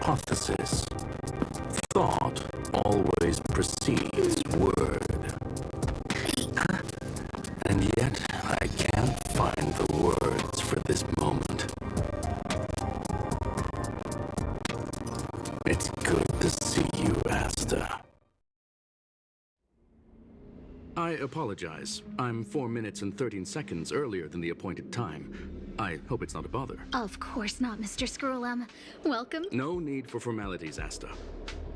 hypothesis. Thought always precedes word. And yet, I can't find the words for this moment. It's good to see you, Asta. I apologize. I'm 4 minutes and 13 seconds earlier than the appointed time. I hope it's not a bother. Of course not, Mr. Scrollum. Welcome. No need for formalities, Asta.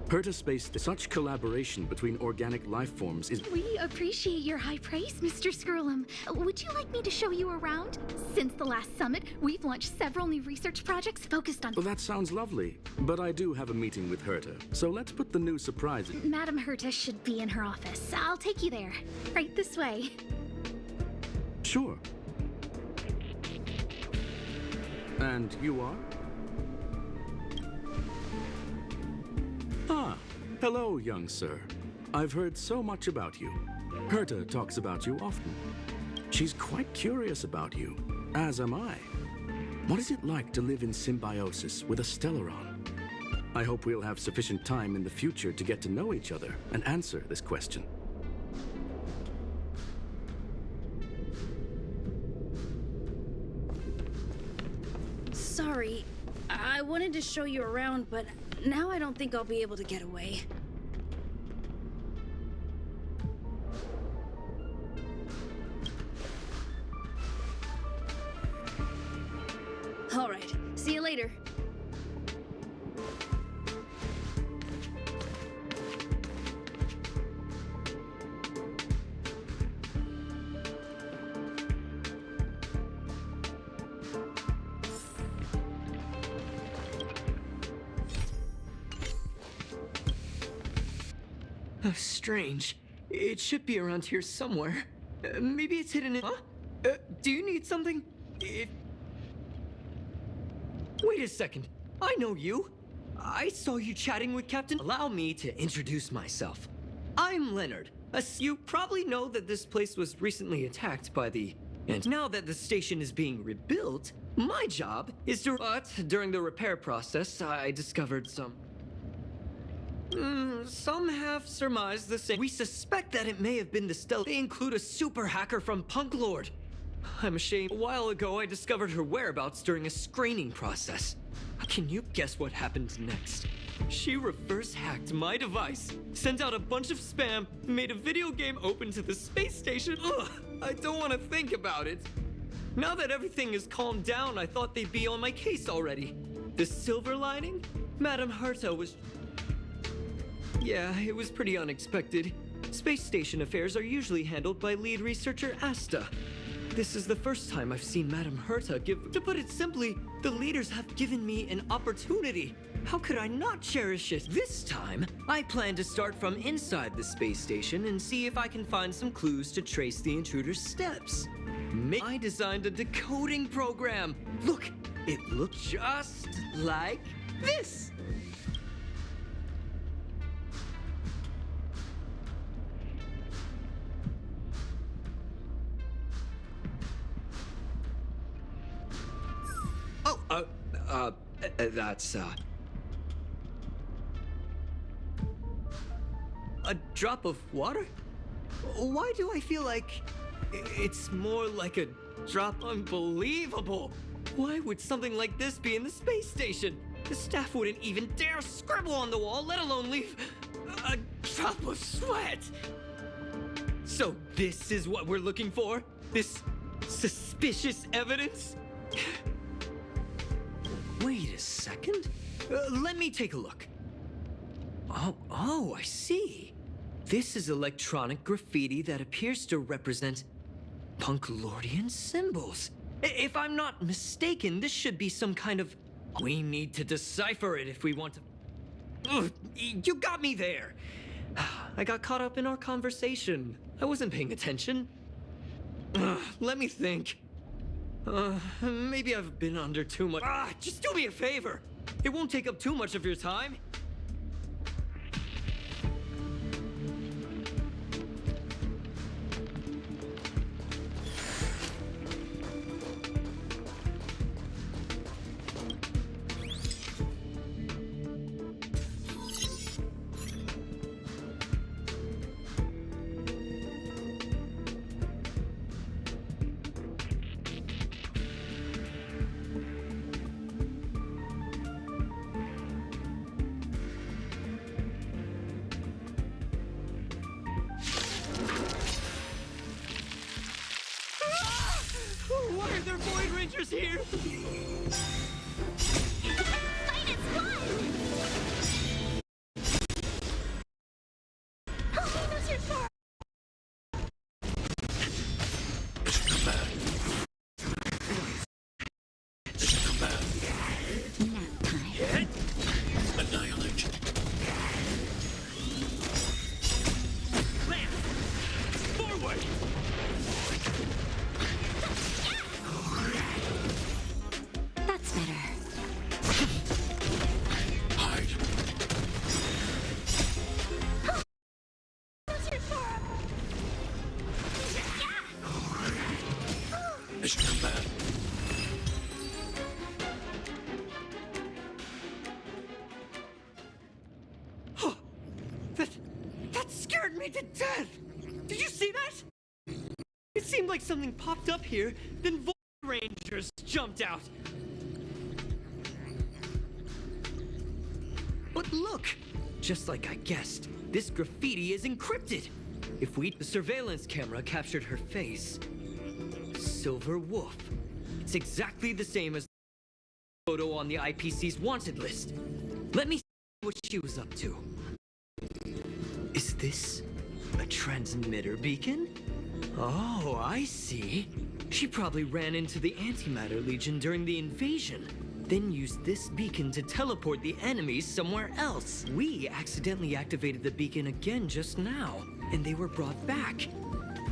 Herta Space, such collaboration between organic life forms is... We appreciate your high praise, Mr. Scrollum. Would you like me to show you around? Since the last summit, we've launched several new research projects focused on... Well, that sounds lovely, but I do have a meeting with Herta, so let's put the new surprise in. Madam Herta should be in her office. I'll take you there. Right this way. Sure. And you are? Ah, hello, young sir. I've heard so much about you. Herta talks about you often. She's quite curious about you, as am I. What is it like to live in symbiosis with a Stellaron? I hope we'll have sufficient time in the future to get to know each other and answer this question. Sorry, I wanted to show you around, but now I don't think I'll be able to get away. All right, see you later. Oh, strange. It should be around here somewhere. Maybe it's hidden in... Huh? Do you need something? Wait a second. I know you. I saw you chatting with Captain... Allow me to introduce myself. I'm Leonard. You probably know that this place was recently attacked by the... And now that the station is being rebuilt, my job is to... But during the repair process, I discovered some... some have surmised the same. We suspect that it may have been the Stella. They include a super hacker from Punk Lord. I'm ashamed. A while ago, I discovered her whereabouts during a screening process. Can you guess what happened next? She reverse hacked my device, sent out a bunch of spam, made a video game open to the space station. Ugh, I don't want to think about it. Now that everything is calmed down, I thought they'd be on my case already. The silver lining? Madam Herta was... Yeah, it was pretty unexpected. Space station affairs are usually handled by lead researcher Asta. This is the first time I've seen Madam Herta give... To put it simply, the leaders have given me an opportunity. How could I not cherish it? This time, I plan to start from inside the space station and see if I can find some clues to trace the intruder's steps. I designed a decoding program. Look, it looks just like this. That's, a drop of water? Why do I feel like it's more like a drop? Unbelievable! Why would something like this be in the space station? The staff wouldn't even dare scribble on the wall, let alone leave a drop of sweat! So this is what we're looking for? This suspicious evidence? Wait a second. Let me take a look. Oh, I see. This is electronic graffiti that appears to represent Punklordian symbols. If I'm not mistaken, this should be some kind of... We need to decipher it if we want to... Ugh, you got me there. I got caught up in our conversation. I wasn't paying attention. Let me think. Maybe I've been under too much. Just do me a favor. It won't take up too much of your time. Mission command. That scared me to death! Did you see that? It seemed like something popped up here, then Void Rangers jumped out. But look! Just like I guessed, this graffiti is encrypted. The surveillance camera captured her face. Silver Wolf. It's exactly the same as the photo on the IPC's wanted list. Let me see what she was up to. Is this a transmitter beacon? Oh, I see. She probably ran into the Antimatter Legion during the invasion, then used this beacon to teleport the enemies somewhere else. We accidentally activated the beacon again just now, and they were brought back.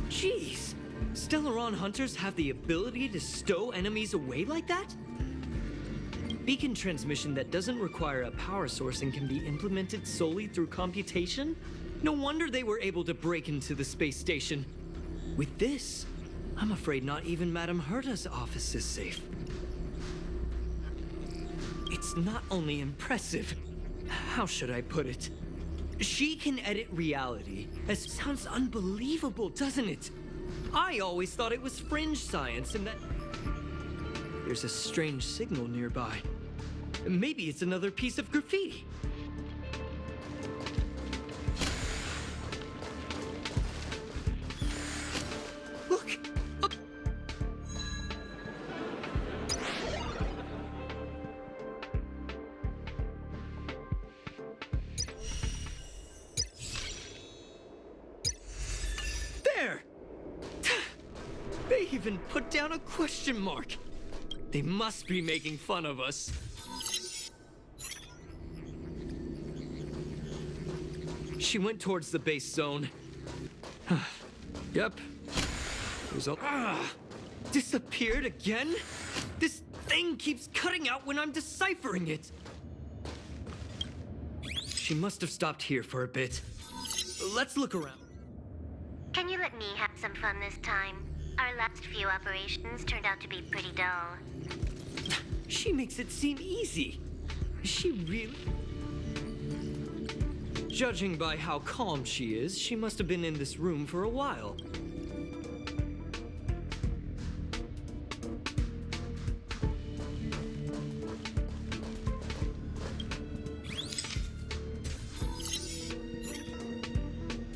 Jeez, Stellaron hunters have the ability to stow enemies away like that? Beacon transmission that doesn't require a power source and can be implemented solely through computation? No wonder they were able to break into the space station. With this, I'm afraid not even Madame Herta's office is safe. It's not only impressive, how should I put it? She can edit reality. It sounds unbelievable, doesn't it? I always thought it was fringe science and that... There's a strange signal nearby. Maybe it's another piece of graffiti. Look! Up. There! They even put down a question mark. They must be making fun of us. She went towards the base zone. Yep. Result. Disappeared again? This thing keeps cutting out when I'm deciphering it. She must have stopped here for a bit. Let's look around. Can you let me have some fun this time? Our last few operations turned out to be pretty dull. She makes it seem easy. Is she really? Judging by how calm she is, she must have been in this room for a while.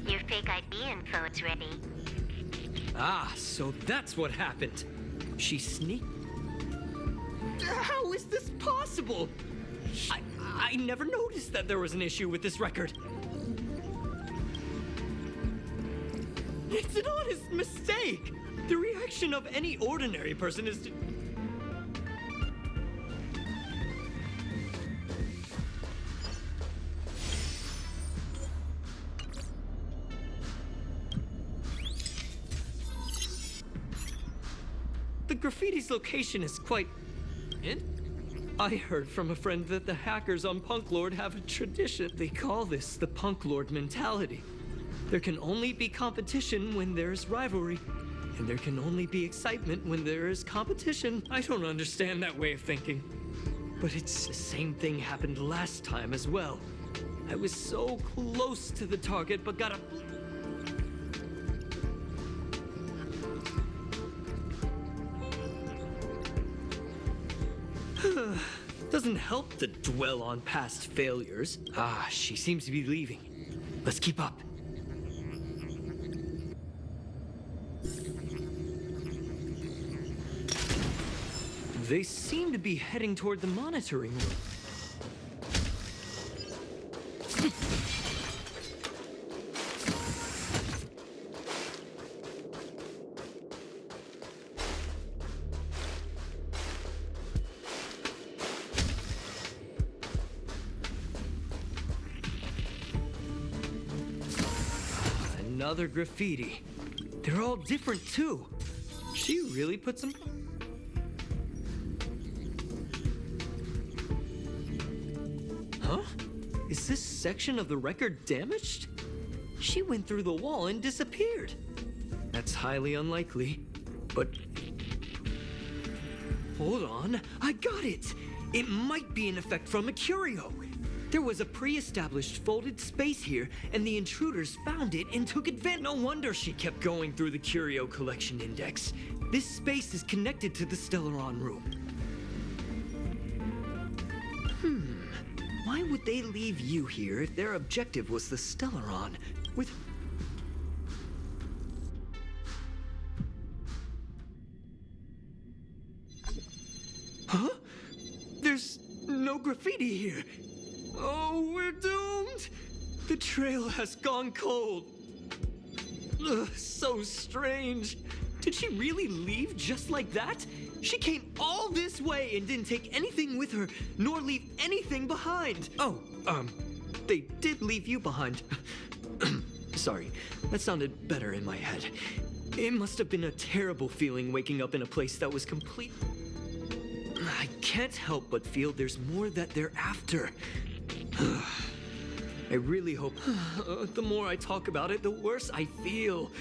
Your fake ID info is ready. Ah, so that's what happened. She sneaked. How is this possible? I never noticed that there was an issue with this record. It's an honest mistake. The reaction of any ordinary person is to... The graffiti's location is quite... I heard from a friend that the hackers on Punk Lord have a tradition. They call this the Punk Lord mentality. There can only be competition when there's rivalry, and there can only be excitement when there is competition. I don't understand that way of thinking. But it's the same thing happened last time as well. I was so close to the target, but got a... Doesn't help to dwell on past failures. Ah, she seems to be leaving. Let's keep up. They seem to be heading toward the monitoring room. Another graffiti. They're all different too. She really put some... Huh? Is this section of the record damaged? She went through the wall and disappeared. That's highly unlikely, but Hold on, I got it! It might be an effect from a curio. There was a pre-established folded space here, and the intruders found it and took advantage. No wonder she kept going through the curio collection index. This space is connected to the Stellaron room. Why would they leave you here if their objective was the Stellaron? With... Huh? There's no graffiti here. Oh, we're doomed! The trail has gone cold. Ugh, so strange. Did she really leave just like that? She came all this way and didn't take anything with her, nor leave anything behind. Oh, they did leave you behind. Sorry, that sounded better in my head. It must have been a terrible feeling waking up in a place that was complete. I can't help but feel there's more that they're after. I really hope... the more I talk about it, the worse I feel.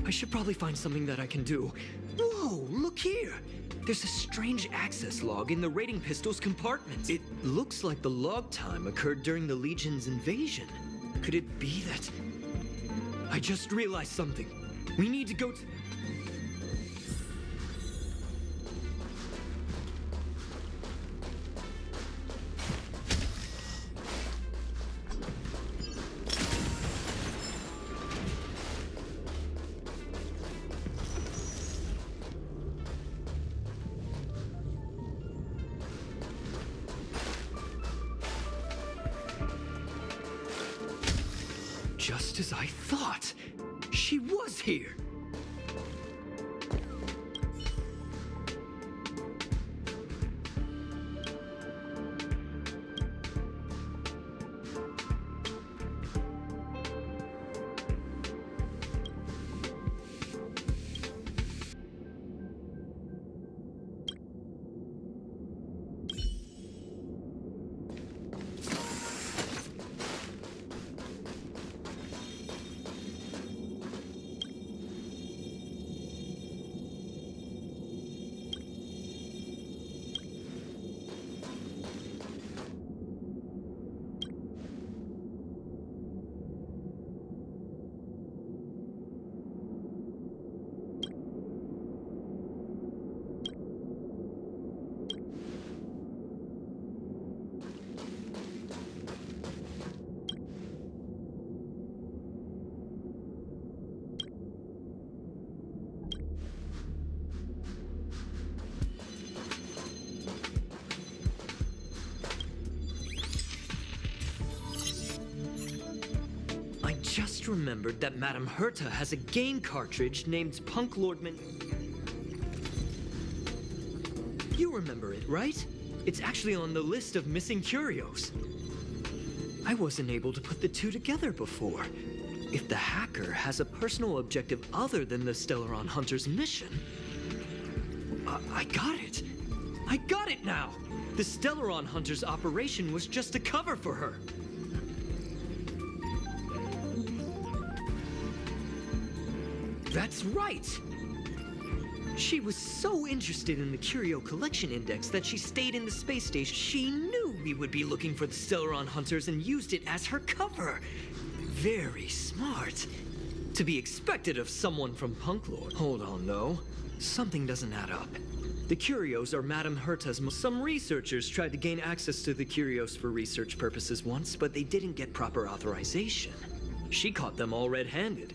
I should probably find something that I can do. Whoa, look here! There's a strange access log in the raiding pistol's compartment. It looks like the log time occurred during the Legion's invasion. Could it be that... I just realized something. We need to go to... Just as I thought, she was here. Just remembered that Madame Herta has a game cartridge named Punk Lordman. You remember it, right? It's actually on the list of missing curios. I wasn't able to put the two together before. If the hacker has a personal objective other than the Stellaron Hunter's mission... I got it! I got it now! The Stellaron Hunter's operation was just a cover for her. That's right! She was so interested in the Curio Collection Index that she stayed in the space station. She knew we would be looking for the Stellaron Hunters and used it as her cover. Very smart. To be expected of someone from Punklord. Hold on, though. Something doesn't add up. The Curios are Madame Herta's... Some researchers tried to gain access to the Curios for research purposes once, but they didn't get proper authorization. She caught them all red-handed.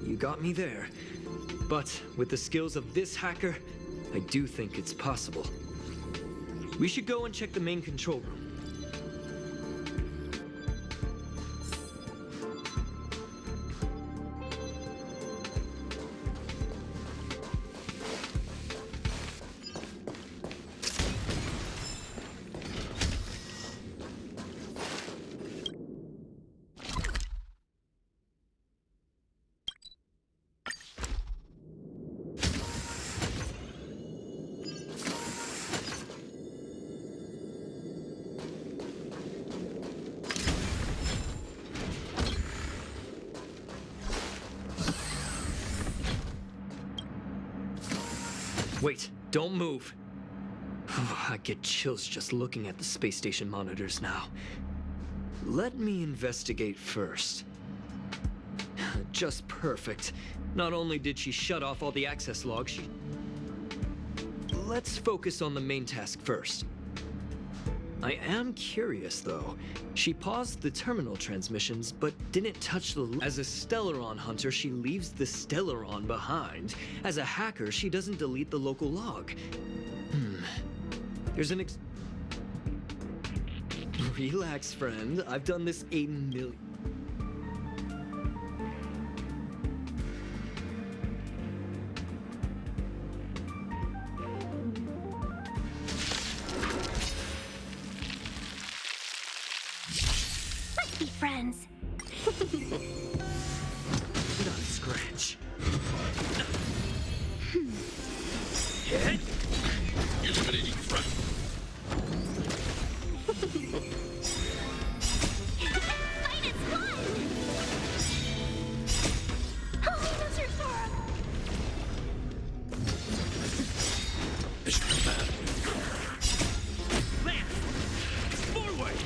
You got me there. But with the skills of this hacker, I do think it's possible. We should go and check the main control room. Wait, don't move. I get chills just looking at the space station monitors now. Let me investigate first. Just perfect. Not only did she shut off all the access logs, Let's focus on the main task first. I am curious, though. She paused the terminal transmissions, but didn't touch the... As a Stellaron hunter, she leaves the Stellaron behind. As a hacker, she doesn't delete the local log. There's an Relax, friend. I've done this 8 million... Let's be friends. Not a scratch. Eliminating front. Fight is fun! Help me, Mr. Sora! Mission command. Lance! Forward!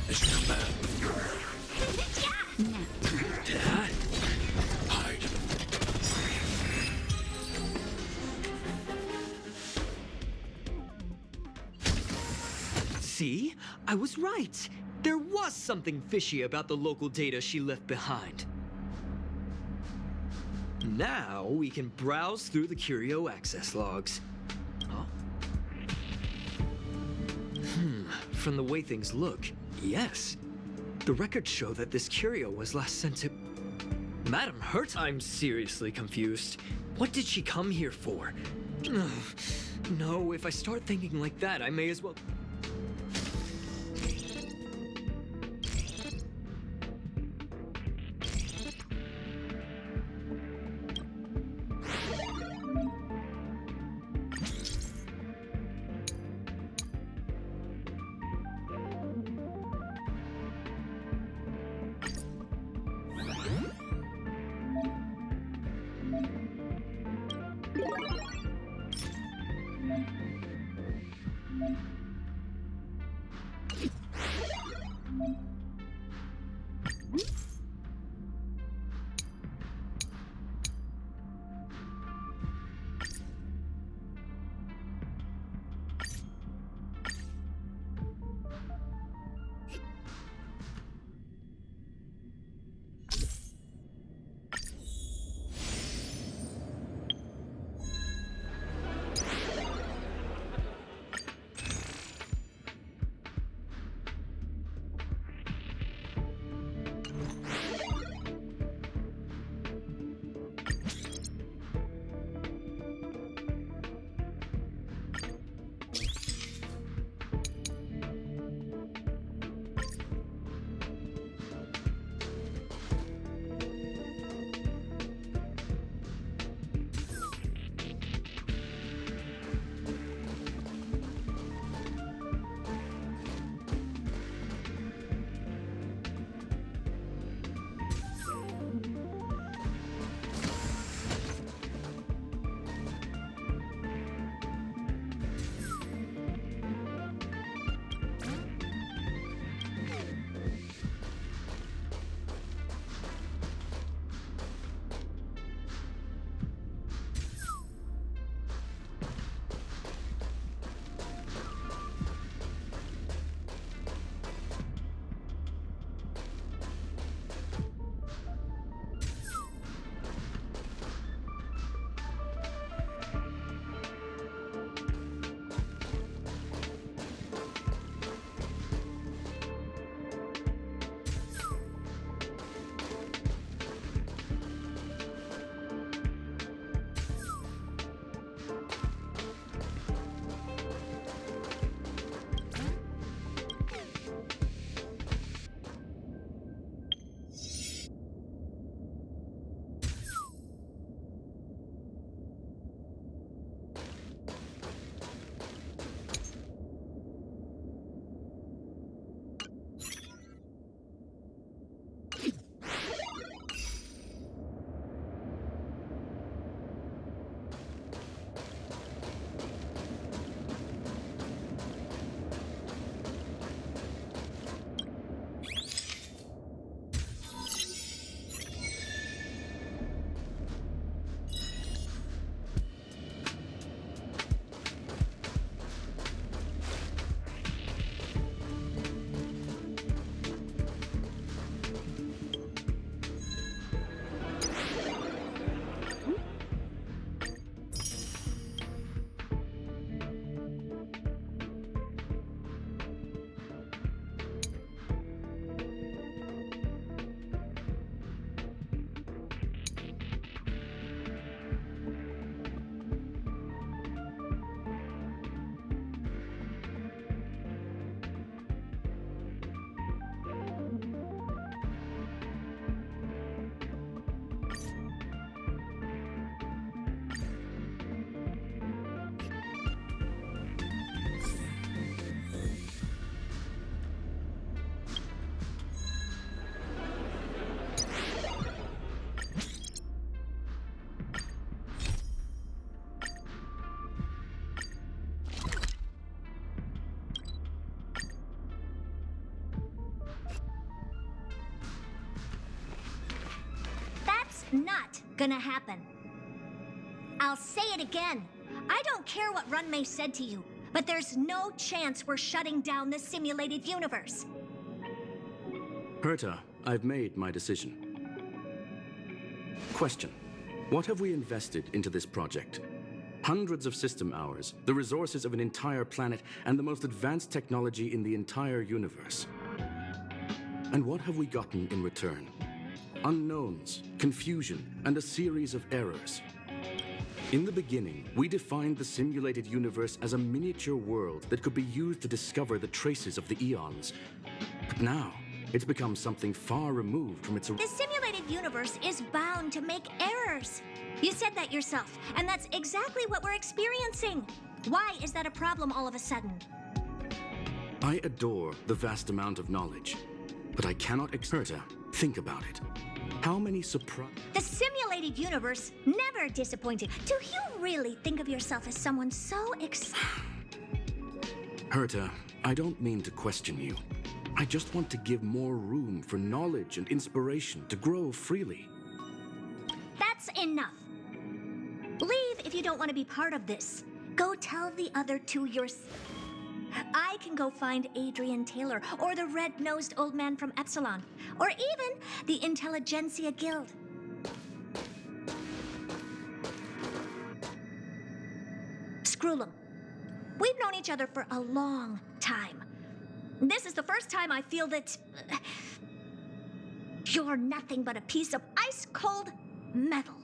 Mission command. Yeah. Hide. See? I was right. There was something fishy about the local data she left behind. Now we can browse through the Curio access logs. Huh? From the way things look, yes. The records show that this Curio was last sent to... Madam Hurt? I'm seriously confused. What did she come here for? No, if I start thinking like that, I may as well... gonna happen. I'll say it again. I don't care what Runmei said to you, but there's no chance we're shutting down the simulated universe. Herta, I've made my decision. Question. What have we invested into this project? Hundreds of system hours, the resources of an entire planet, and the most advanced technology in the entire universe. And what have we gotten in return? Unknowns, confusion, and a series of errors. In the beginning, we defined the simulated universe as a miniature world that could be used to discover the traces of the eons. But now, it's become something far removed from its... The simulated universe is bound to make errors. You said that yourself, and that's exactly what we're experiencing. Why is that a problem all of a sudden? I adore the vast amount of knowledge, but I cannot Herta, think about it. How many The simulated universe never disappointed. Do you really think of yourself as someone so Herta, I don't mean to question you. I just want to give more room for knowledge and inspiration to grow freely. That's enough. Leave if you don't want to be part of this. Go tell the other two I can go find Adrian Taylor, or the red-nosed old man from Epsilon, or even the Intelligentsia Guild. Screw them. We've known each other for a long time. This is the first time I feel that... you're nothing but a piece of ice-cold metal.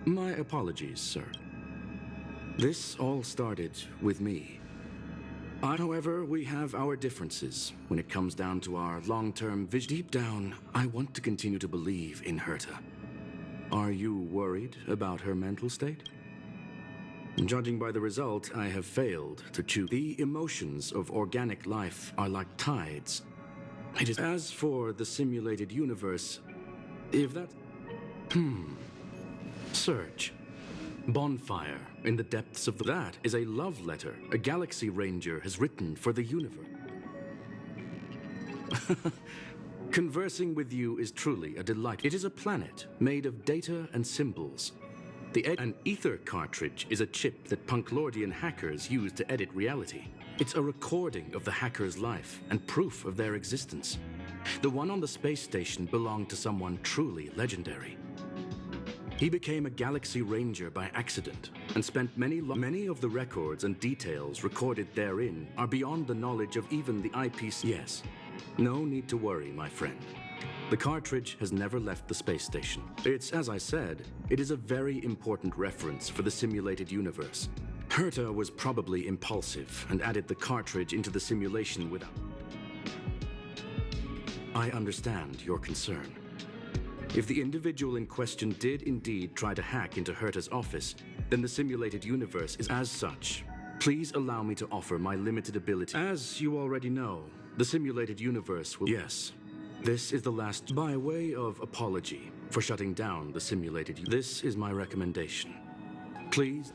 My apologies, sir. This all started with me. However, we have our differences when it comes down to our long-term vision. Deep down, I want to continue to believe in Herta. Are you worried about her mental state? Judging by the result, I have failed to choose. The emotions of organic life are like tides. It is. As for the simulated universe, if that... Surge. Bonfire in the depths of that is a love letter a Galaxy Ranger has written for the universe. Conversing with you is truly a delight. It is a planet made of data and symbols. An ether cartridge is a chip that Punklordian hackers use to edit reality. It's a recording of the hacker's life and proof of their existence. The one on the space station belonged to someone truly legendary. He became a Galaxy Ranger by accident and spent many of the records and details recorded therein are beyond the knowledge of even the IPC. Yes, no need to worry, my friend. The cartridge has never left the space station. It's, as I said, it is a very important reference for the simulated universe. Herta was probably impulsive and added the cartridge into the simulation without... I understand your concern. If the individual in question did indeed try to hack into Herta's office, then the simulated universe is as such. Please allow me to offer my limited ability. As you already know, the simulated universe will... Yes, this is the last... By way of apology for shutting down the simulated... This is my recommendation. Please...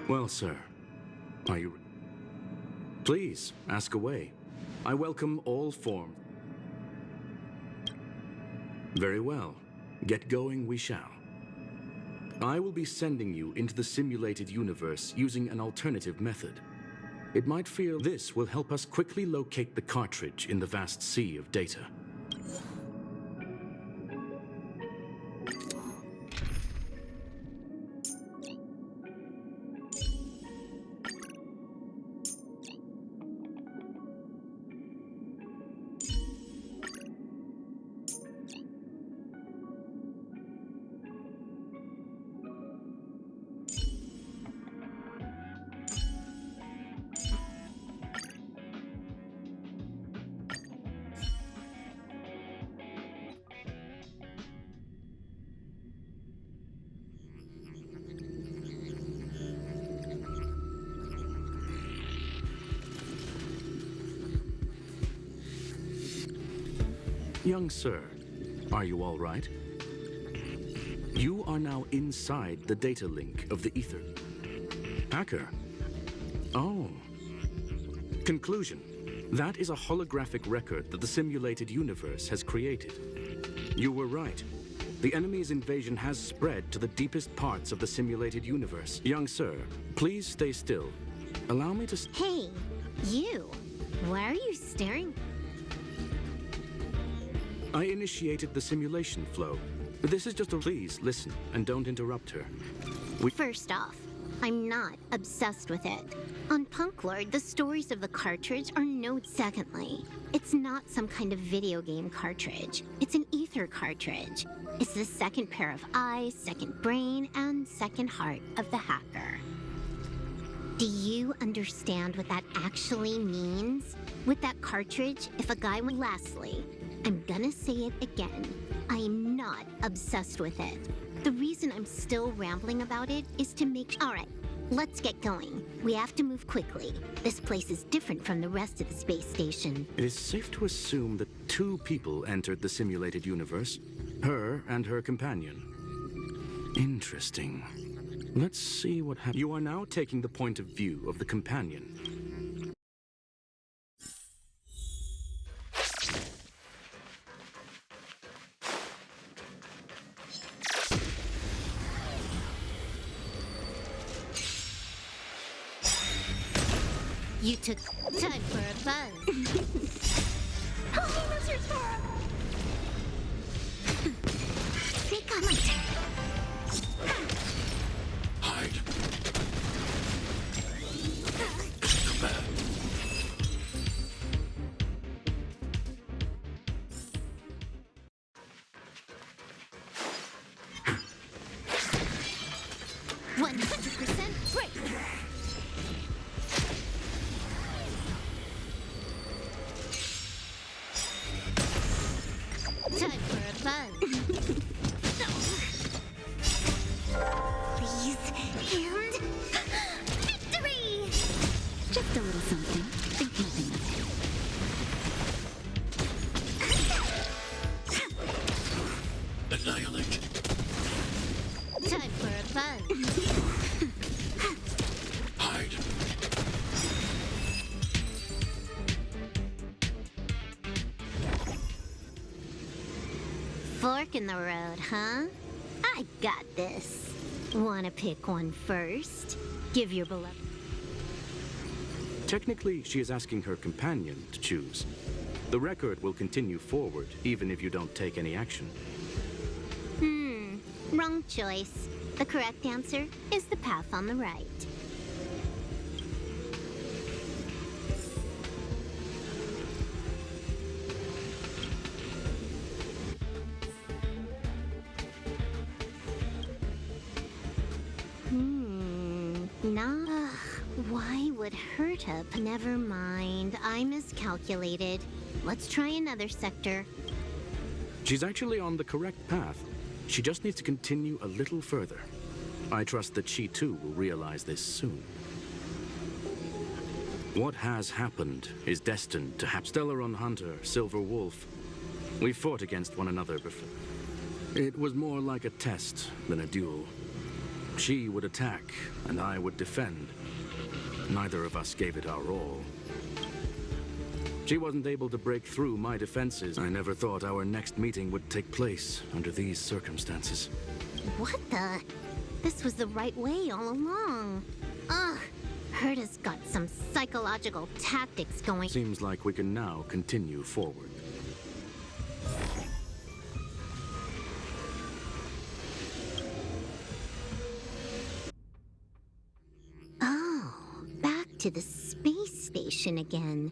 Well, sir, are you... Please, ask away. I welcome all forms. Very well. Get going we shall. I will be sending you into the simulated universe using an alternative method. It might feel this will help us quickly locate the cartridge in the vast sea of data. Young sir, are you all right? You are now inside the data link of the ether. Hacker? Oh. Conclusion. That is a holographic record that the simulated universe has created. You were right. The enemy's invasion has spread to the deepest parts of the simulated universe. Young sir, please stay still. Allow me to... Hey, you. Why are you staring? I initiated the simulation flow. This is just a... Please listen and don't interrupt her. First off, I'm not obsessed with it. On Punk Lord, the stories of the cartridge are notes. Secondly, it's not some kind of video game cartridge. It's an ether cartridge. It's the second pair of eyes, second brain, and second heart of the hacker. Do you understand what that actually means? With that cartridge, if a guy went... Lastly, I'm gonna say it again. I'm not obsessed with it. The reason I'm still rambling about it is to make... Alright, let's get going. We have to move quickly. This place is different from the rest of the space station. It is safe to assume that two people entered the simulated universe. Her and her companion. Interesting. Let's see what happens. You are now taking the point of view of the companion. You took time for a buzz. Help me, Mr. Sparrow! Speak on my turn. Hide. Come back. Time for a buzz. Please, and... victory! Just a little something. Think nothing of it. Annihilate. Time for a buzz. Hide. Fork in the road, huh? I got this. Wanna pick one first? Give your beloved... Technically, she is asking her companion to choose. The record will continue forward, even if you don't take any action. Wrong choice. The correct answer is the path on the right. Nah. Why would Herta? Never mind. I miscalculated. Let's try another sector. She's actually on the correct path. She just needs to continue a little further. I trust that she too will realize this soon. What has happened is destined to happen. Stellaron Hunter, Silver Wolf. We fought against one another before. It was more like a test than a duel. She would attack, and I would defend. Neither of us gave it our all. She wasn't able to break through my defenses. I never thought our next meeting would take place under these circumstances. What the? This was the right way all along. Ugh. Herta's got some psychological tactics going. Seems like we can now continue forward. Oh, back to the space station again.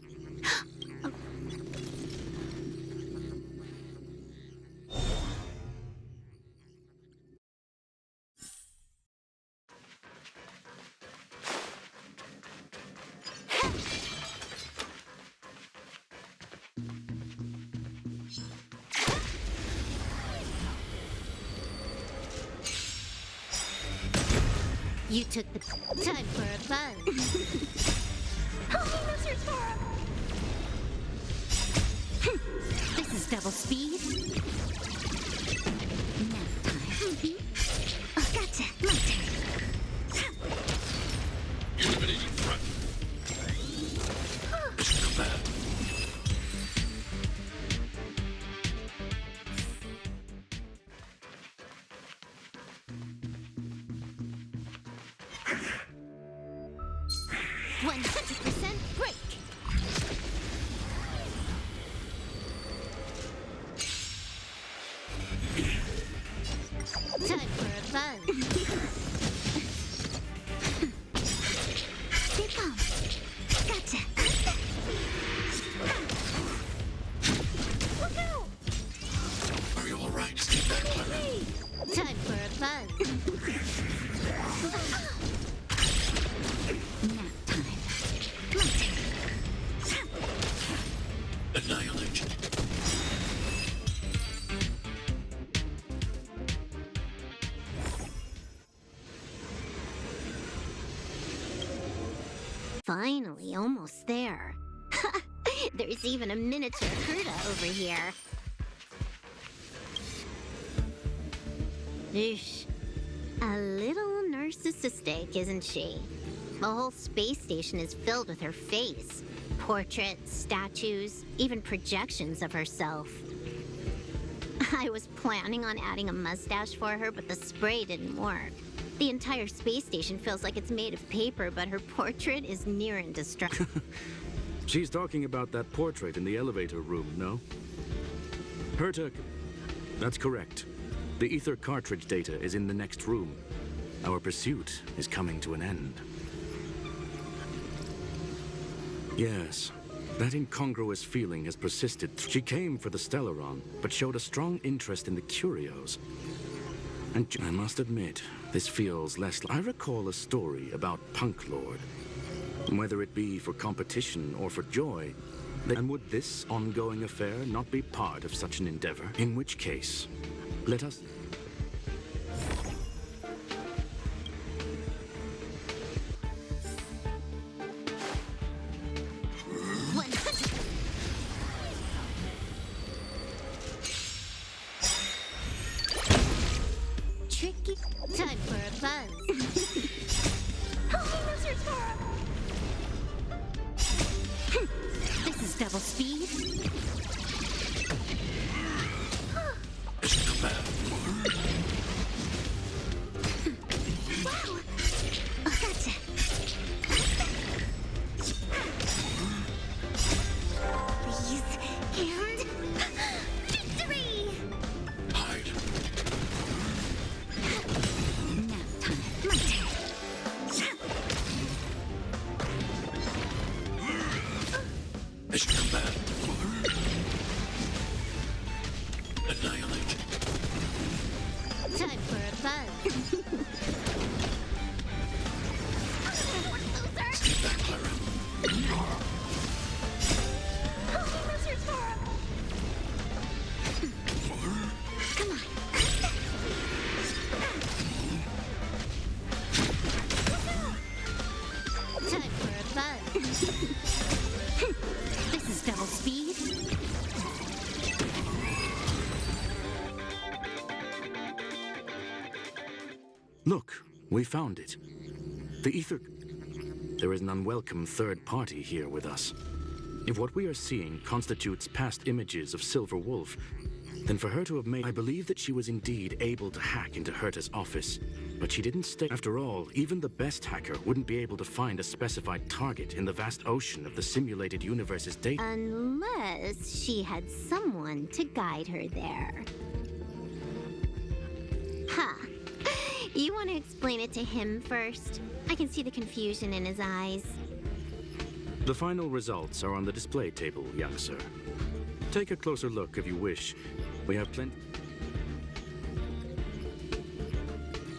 You took the time for a buzz. This is double speed. Nap time. Oh, gotcha. My turn. Eliminating front. Mission command. Annihilation. Finally, almost there. There's even a miniature Herta over here. Eesh. A little narcissistic, isn't she? The whole space station is filled with her face. Portraits, statues, even projections of herself. I was planning on adding a mustache for her, but the spray didn't work. The entire space station feels like it's made of paper, but her portrait is near indestructible. She's talking about that portrait in the elevator room, no? Herta, that's correct. The ether cartridge data is in the next room. Our pursuit is coming to an end. Yes, that incongruous feeling has persisted. She came for the Stellaron, but showed a strong interest in the curios. And I must admit, this feels less... I recall a story about Punk Lord. Whether it be for competition or for joy, and would this ongoing affair not be part of such an endeavor? In which case, let us... Tricky. Time for a buzz. This is double speed. Mission command. Wow. Oh, gotcha. Please, and victory! Hide. Nap time. My turn. Mission command. Annihilate. Time for a buzz. Look, we found it. The ether... There is an unwelcome third party here with us. If what we are seeing constitutes past images of Silver Wolf, then for her to have made... I believe that she was indeed able to hack into Herta's office, but she didn't stay... After all, even the best hacker wouldn't be able to find a specified target in the vast ocean of the simulated universe's data. Unless she had someone to guide her there. Huh. You want to explain it to him first? I can see the confusion in his eyes. The final results are on the display table, young sir. Take a closer look if you wish. We have plenty...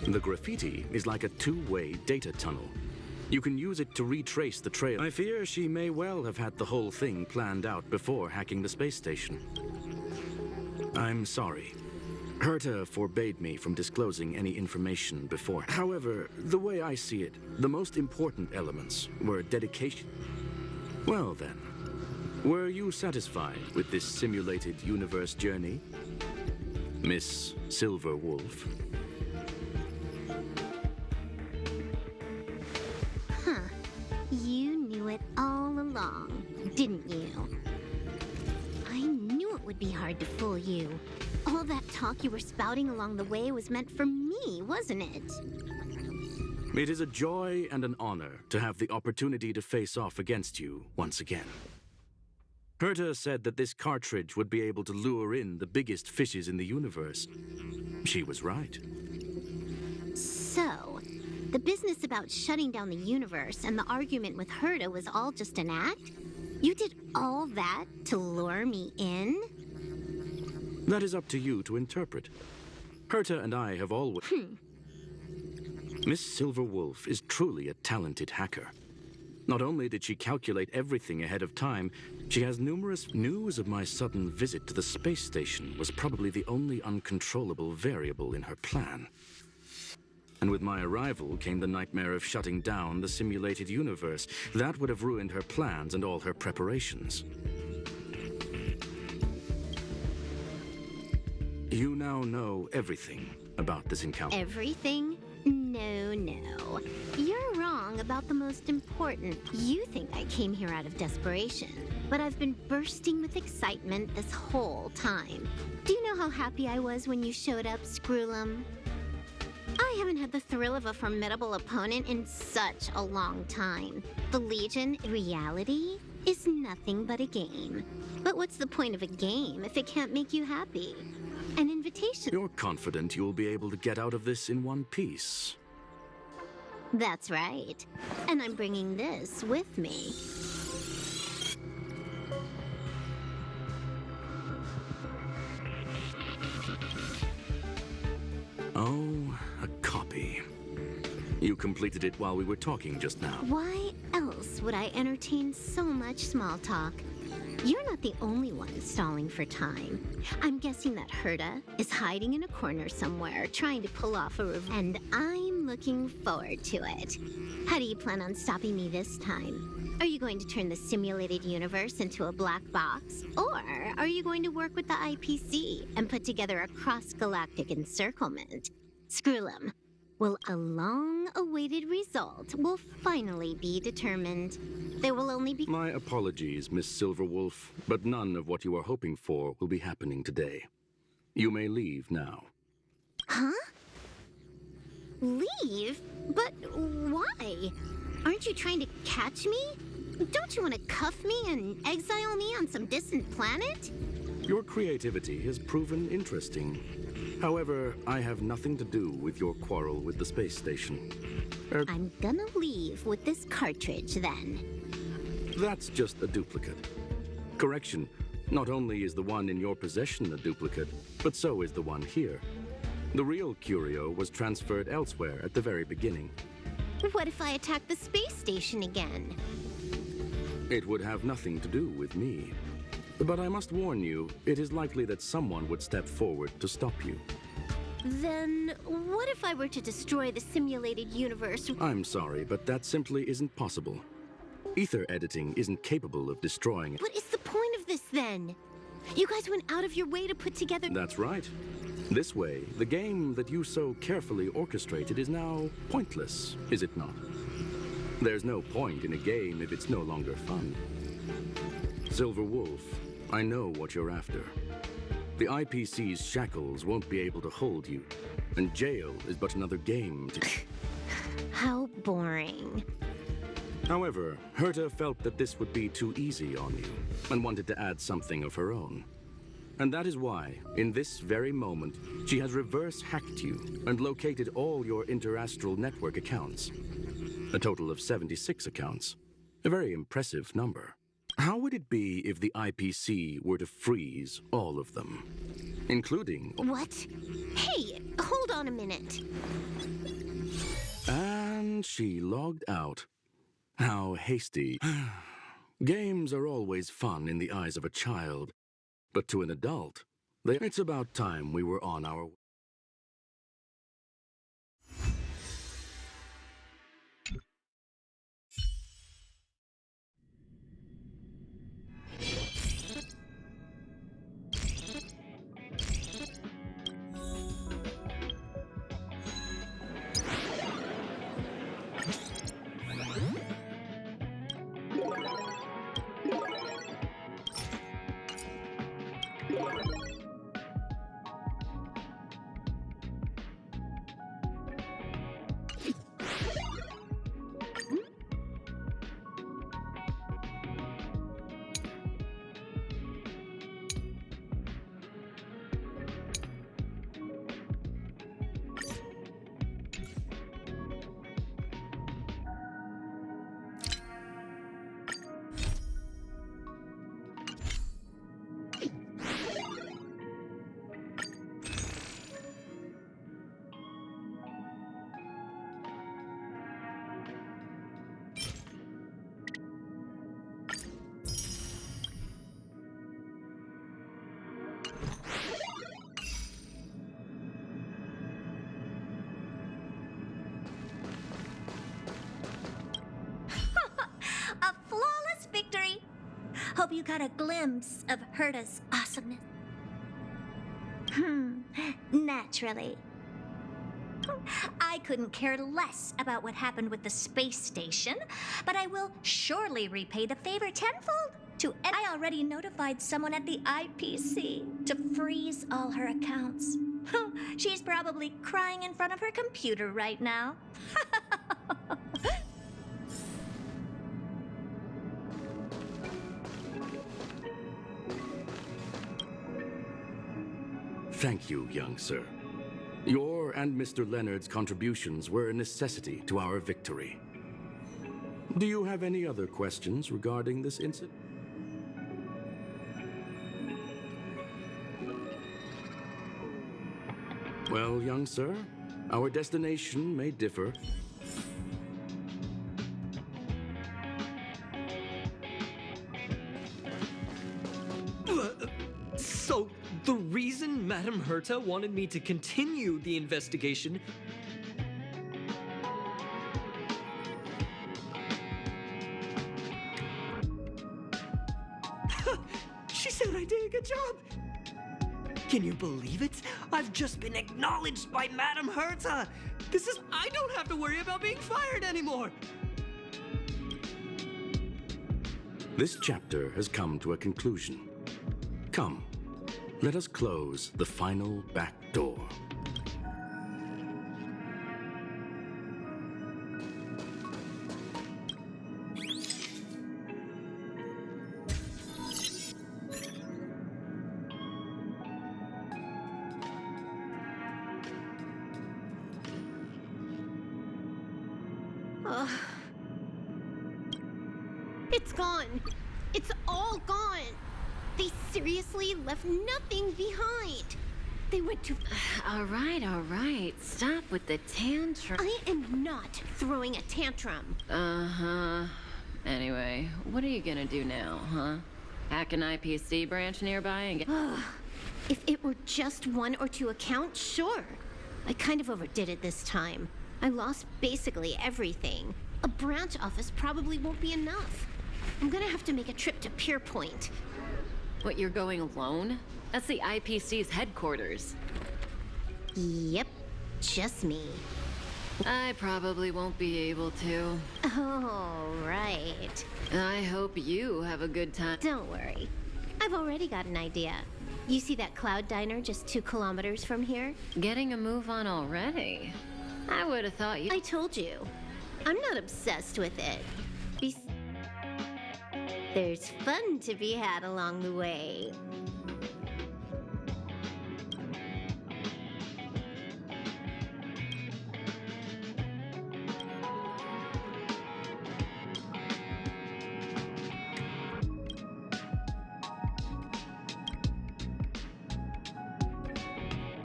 The graffiti is like a two-way data tunnel. You can use it to retrace the trail. I fear she may well have had the whole thing planned out before hacking the space station. I'm sorry. Herta forbade me from disclosing any information before. However, the way I see it, the most important elements were dedication. Well then, were you satisfied with this simulated universe journey, Miss Silver Wolf? Huh. You knew it all along, didn't you? I knew it would be hard to fool you. All that talk you were spouting along the way was meant for me, wasn't it? It is a joy and an honor to have the opportunity to face off against you once again. Herta said that this cartridge would be able to lure in the biggest fishes in the universe. She was right. So, the business about shutting down the universe and the argument with Herta was all just an act? You did all that to lure me in? That is up to you to interpret. Herta and I have always... Miss Silver Wolf is truly a talented hacker. Not only did she calculate everything ahead of time, she has numerous... News of my sudden visit to the space station was probably the only uncontrollable variable in her plan. And with my arrival came the nightmare of shutting down the simulated universe. That would have ruined her plans and all her preparations. You now know everything about this encounter. Everything? No, no. You're wrong about the most important. You think I came here out of desperation, but I've been bursting with excitement this whole time. Do you know how happy I was when you showed up, Screwlum? I haven't had the thrill of a formidable opponent in such a long time. The Legion, in reality, is nothing but a game. But what's the point of a game if it can't make you happy? An invitation. You're confident you'll be able to get out of this in one piece. That's right. And I'm bringing this with me. Oh, a copy. You completed it while we were talking just now. Why else would I entertain so much small talk? You're not the only one stalling for time. I'm guessing that Herta is hiding in a corner somewhere, trying to pull off a and I'm looking forward to it. How do you plan on stopping me this time? Are you going to turn the simulated universe into a black box? Or are you going to work with the IPC and put together a cross-galactic encirclement? Screwlum, will a long-awaited result will finally be determined. There will only be... My apologies, Miss Silverwolf, but none of what you are hoping for will be happening today. You may leave now. Huh? Leave? But why? Aren't you trying to catch me? Don't you want to cuff me and exile me on some distant planet? Your creativity has proven interesting. However, I have nothing to do with your quarrel with the space station. I'm gonna leave with this cartridge, then. That's just a duplicate. Correction, not only is the one in your possession a duplicate, but so is the one here. The real curio was transferred elsewhere at the very beginning. What if I attack the space station again? It would have nothing to do with me. But I must warn you, it is likely that someone would step forward to stop you. Then, what if I were to destroy the simulated universe? I'm sorry, but that simply isn't possible. Ether editing isn't capable of destroying it. What is the point of this, then? You guys went out of your way to put together... That's right. This way, the game that you so carefully orchestrated is now pointless, is it not? There's no point in a game if it's no longer fun. Silver Wolf, I know what you're after. The IPC's shackles won't be able to hold you, and jail is but another game to... How boring. However, Herta felt that this would be too easy on you, and wanted to add something of her own. And that is why, in this very moment, she has reverse-hacked you and located all your interastral network accounts. A total of 76 accounts. A very impressive number. How would it be if the IPC were to freeze all of them? Including... What? Hey, hold on a minute. And she logged out. How hasty. Games are always fun in the eyes of a child, but to an adult, it's about time we were on our way. Hope you got a glimpse of Herta's awesomeness. Naturally. I couldn't care less about what happened with the space station, but I will surely repay the favor tenfold. I already notified someone at the IPC to freeze all her accounts. She's probably crying in front of her computer right now. Thank you, young sir. Your and Mr. Leonard's contributions were a necessity to our victory. Do you have any other questions regarding this incident? Well, young sir, our destination may differ. So, the reason Madame Herta wanted me to continue the investigation... She said I did a good job! Can you believe it? I've just been acknowledged by Madame Herta! I don't have to worry about being fired anymore! This chapter has come to a conclusion. Come, let us close the final back door. It's gone. It's all gone. They seriously left nothing behind. They went to... All right. Stop with the tantrum. I am not throwing a tantrum. Uh-huh. Anyway, what are you gonna do now, huh? Hack an IPC branch nearby and get... If it were just 1 or 2 accounts, sure. I kind of overdid it this time. I lost basically everything. A branch office probably won't be enough. I'm gonna have to make a trip to Pierpoint. What, you're going alone? That's the IPC's headquarters. Yep, just me. I probably won't be able to. Oh, right. I hope you have a good time. Don't worry. I've already got an idea. You see that cloud diner just 2 kilometers from here? Getting a move on already? I would have thought you. I told you. I'm not obsessed with it. There's fun to be had along the way.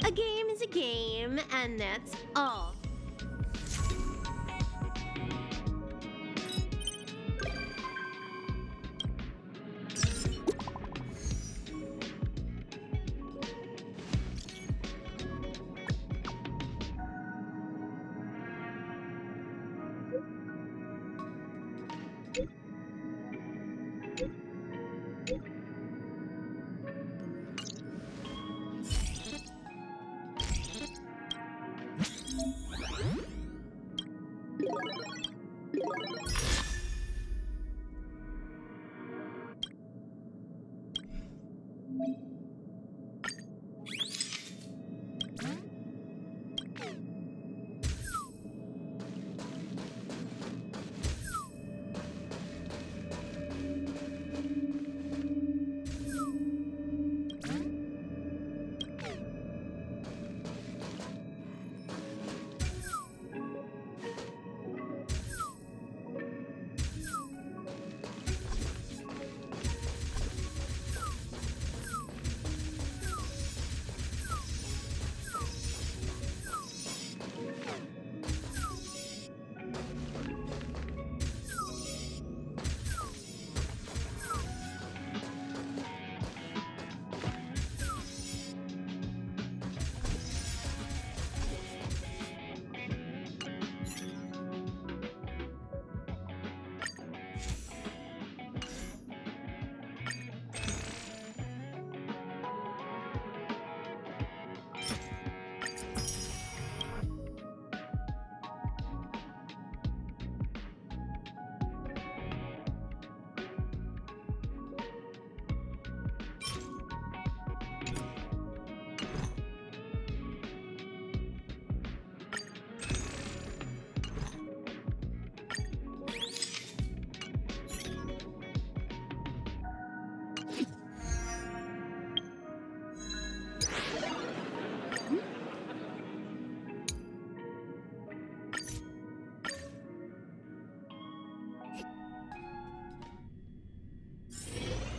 A game is a game, and that's all.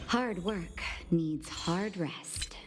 Hard work needs hard rest.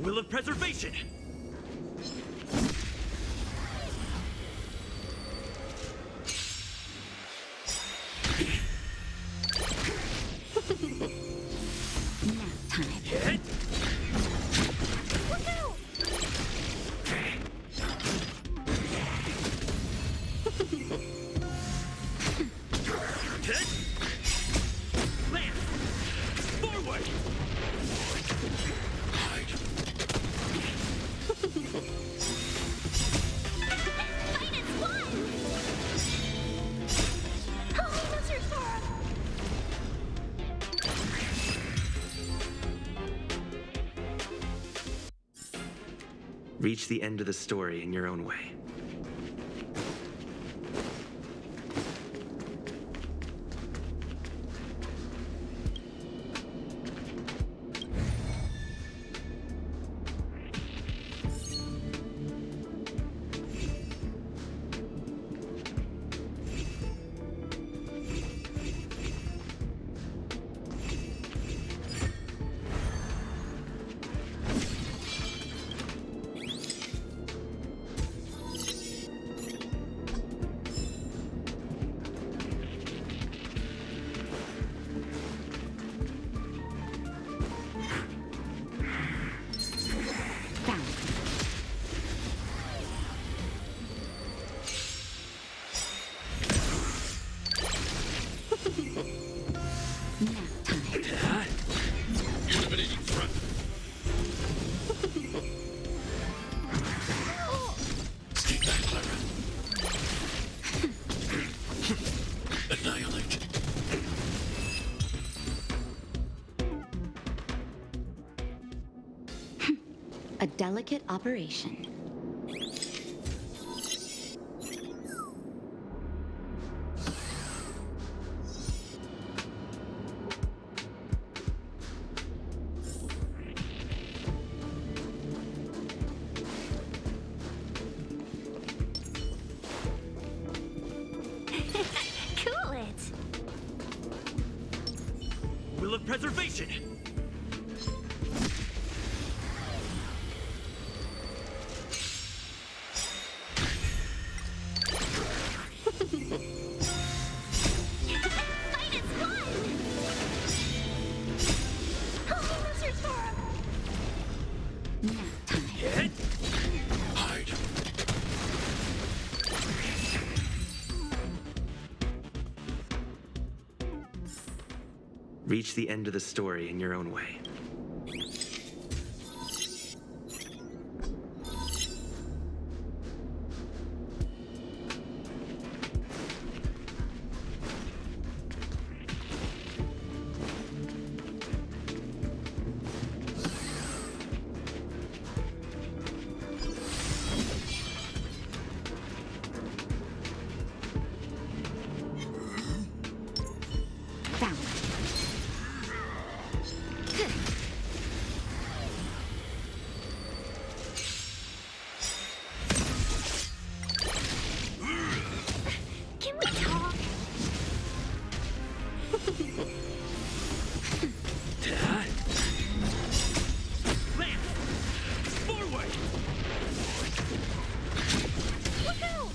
Will of preservation! Nap time. Hit! Look out! Hit! Land! Forward! Hide. Fight is won! Holy Mr. Sora! Reach the end of the story in your own way. Found. Nap time. Eliminating front. Keep that, Clara. Annihilate. A delicate operation. Cool it! Will of preservation! Fight is won! Holy Mr. Sora! Nap time. Hit! Hide. Reach the end of the story in your own way. Found. Can we talk? Land! Forward! Look out!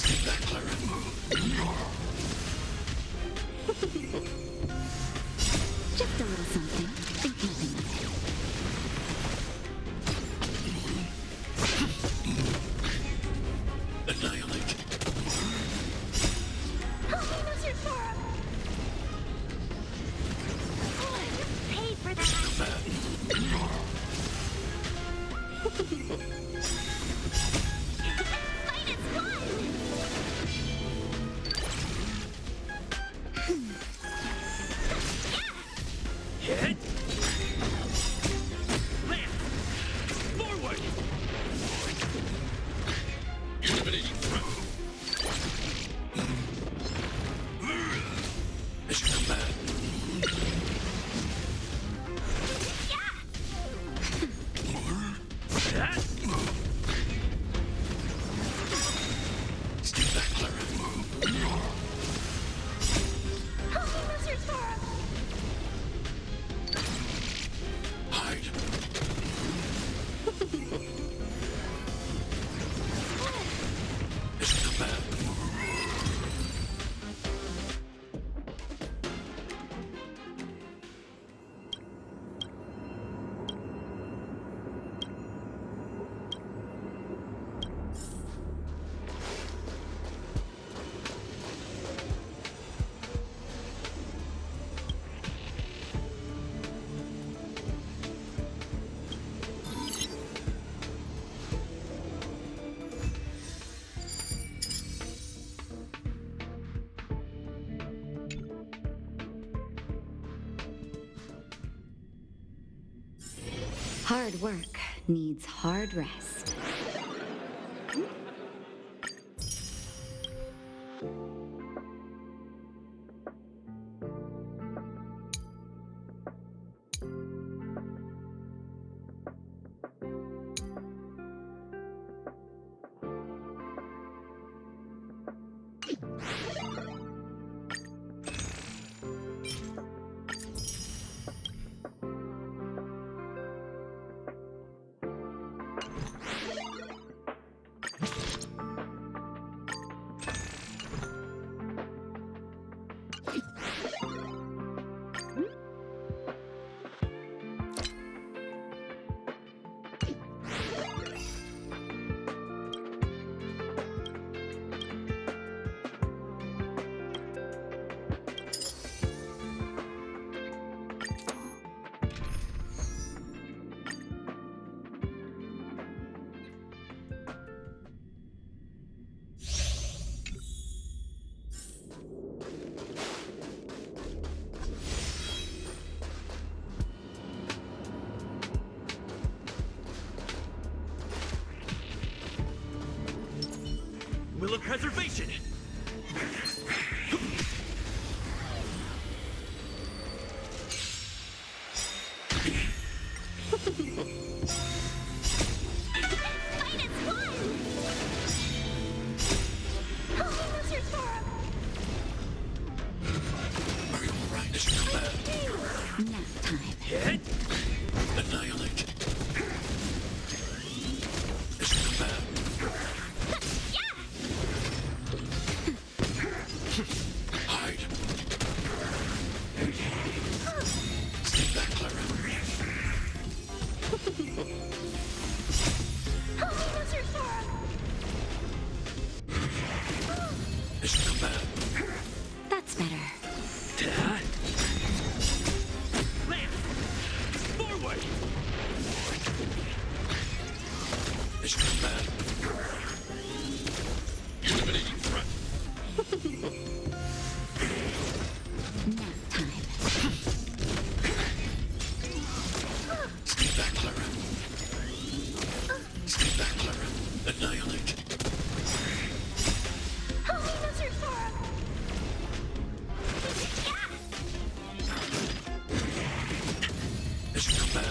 Keep that, Clara. Just a little something. Think nothing of it. Annihilate. Holy Mr. Sora! Oh, you paid for that! Bad. Fight is won! Hit! Land! Forward! Eliminating front. Mission bad. That! Hard work needs hard rest. Will of Preservation! Are you alright? Is it bad? Nap time. Hit! Annihilate. Is it bad? Hide. Stay back, Clara. Is it bad? That's better. Lance! Forward! Is it bad? Eliminating threat. Nap time. Stay back, Clara. Stay back, Clara. Annihilate. Is it bad?